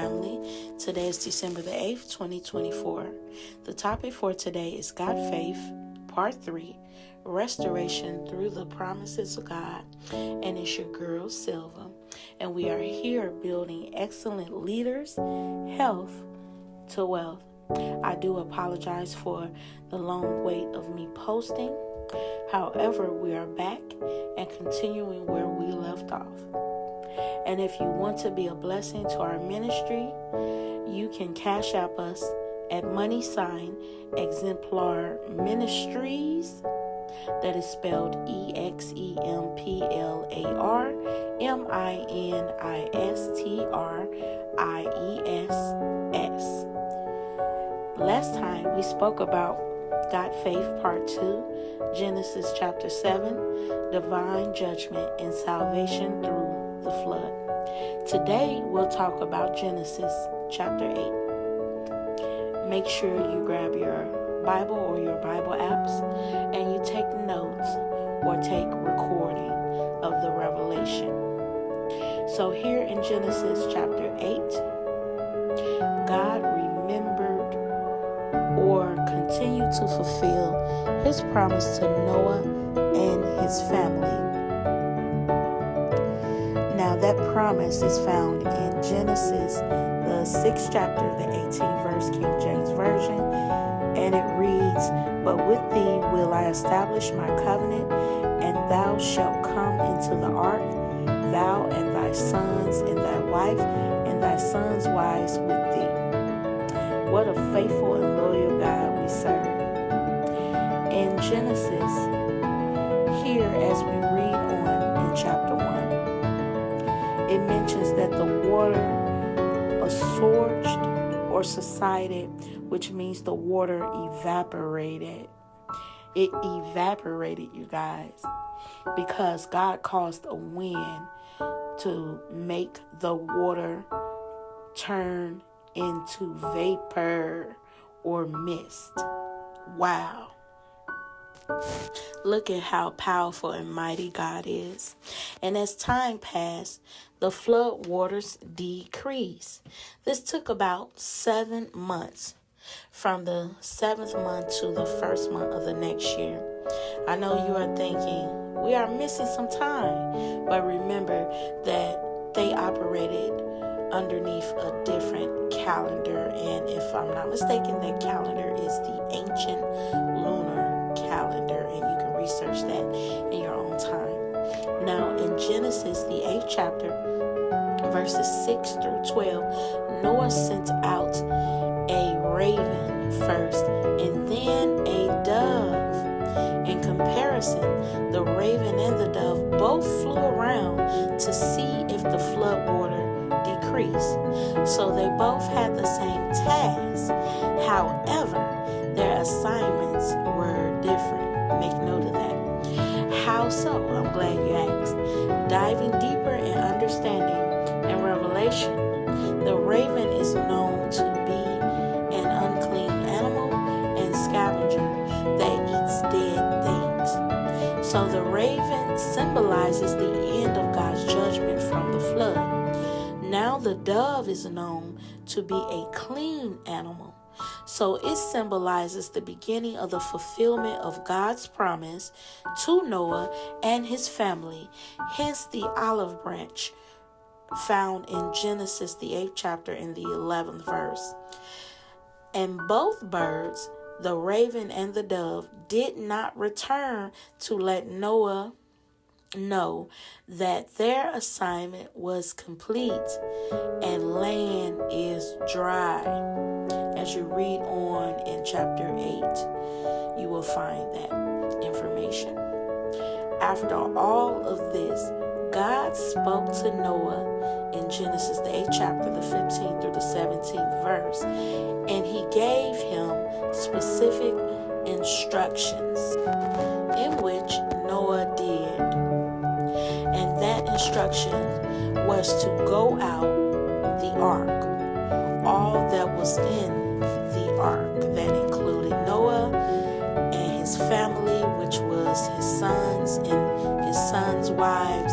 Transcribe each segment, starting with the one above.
Family. Today is December the 8th, 2024. The topic for today is God Faith, Part 3, Restoration Through the Promises of God. And it's your girl, Silva. And we are here building excellent leaders, health to wealth. I do apologize for the long wait of me posting. However, we are back and continuing where we left off. And if you want to be a blessing to our ministry, you can cash app us at Exemplar Ministries. That is spelled EXEMPLARMINISTRIESS. Last time we spoke about God Faith Part 2, Genesis chapter 7, Divine Judgment and Salvation Through the Flood. Today we'll talk about Genesis chapter 8. Make sure you grab your Bible or your Bible apps and you take notes or take recording of the revelation. So here in Genesis chapter 8, God remembered or continued to fulfill his promise to Noah and his family. Now that promise is found in Genesis, the 6th chapter, the 18th verse, King James Version, and it reads, "But with thee will I establish my covenant, and thou shalt come into the ark, thou and thy sons and thy wife and thy sons' wives with thee." What a faithful and loyal God we serve. In Genesis, here as we read on in chapter 1, it mentions that the water assuaged or subsided, which means the water evaporated. It evaporated, you guys, because God caused a wind to make the water turn into vapor or mist. Wow. Look at how powerful and mighty God is. And as time passed, the flood waters decreased. This took about 7 months, from the 7th month to the 1st month of the next year. I know you are thinking, we are missing some time. But remember that they operated underneath a different calendar. And if I'm not mistaken, that calendar is the ancient lunar calendar. And you can research that in your own time. Now, in Genesis, the 8th chapter, verses 6 through 12, Noah sent out a raven first and then a dove. In comparison, the raven and the dove both flew around to see if the flood water decreased. So they both had the same task. However, their assignments were different. Make note of that. How so? I'm glad you asked. Diving deeper in understanding and revelation, the raven is known to be an unclean animal and scavenger that eats dead things. So the raven symbolizes the end of God's judgment from the flood. Now the dove is known to be a clean animal. So it symbolizes the beginning of the fulfillment of God's promise to Noah and his family. Hence the olive branch found in Genesis, the 8th chapter, in the 11th verse. And both birds, the raven and the dove, did not return to let Noah know that their assignment was complete and land is dry. As you read on in chapter 8, you will find that information. After all of this, God spoke to Noah in Genesis, the 8th chapter, the 15th through the 17th verse, and he gave him specific instructions, in which Noah did. And that instruction was to go out the ark. All that was in the ark, that included Noah and his family, which was his sons and his sons' wives,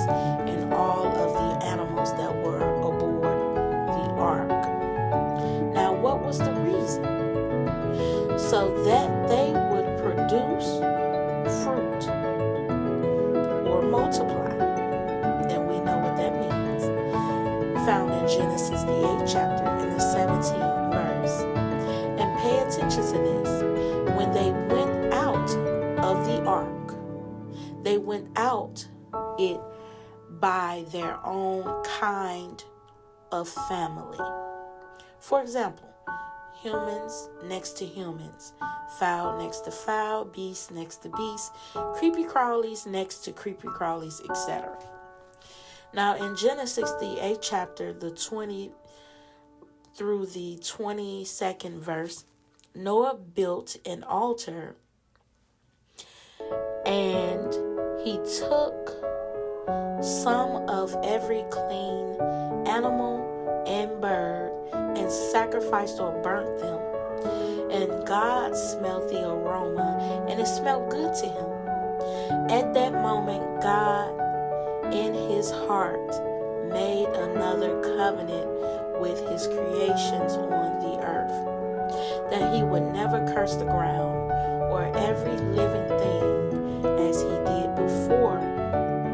and all of the animals that were aboard the ark. 8th chapter in the 17th verse. And pay attention to this. When they went out of the ark, they went out it by their own kind of family. For example, humans next to humans, fowl next to fowl, beast next to beast, creepy crawlies next to creepy crawlies, etc. Now in Genesis, the 8th chapter, the 20 through the 22nd verse, Noah built an altar, and he took some of every clean animal and bird and sacrificed or burnt them. And God smelled the aroma, and it smelled good to him. At that moment, God, in his heart, made another covenant with his creations on the earth, that he would never curse the ground or every living thing as he did before,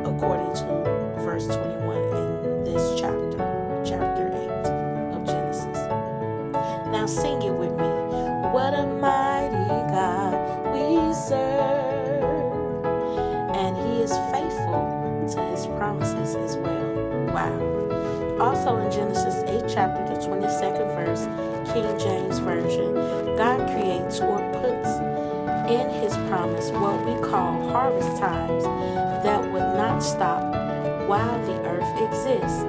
according to verse 21 in this chapter 8 of Genesis. Now sing it with me. What a mighty God we serve, and he is faithful to his promises as well. Wow. Also in Genesis 8th chapter, the 22nd verse, King James Version, God creates or puts in his promise what we call harvest times that would not stop while the earth exists.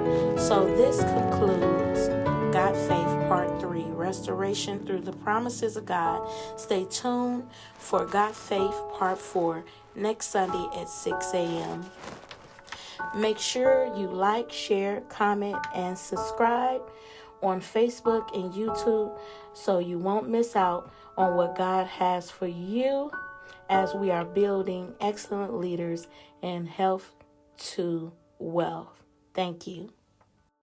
So this concludes God Faith Part 3, Restoration Through the Promises of God. Stay tuned for God Faith Part 4 next Sunday at 6 a.m. Make sure you like, share, comment, and subscribe on Facebook and YouTube so you won't miss out on what God has for you as we are building excellent leaders in health to wealth. Thank you.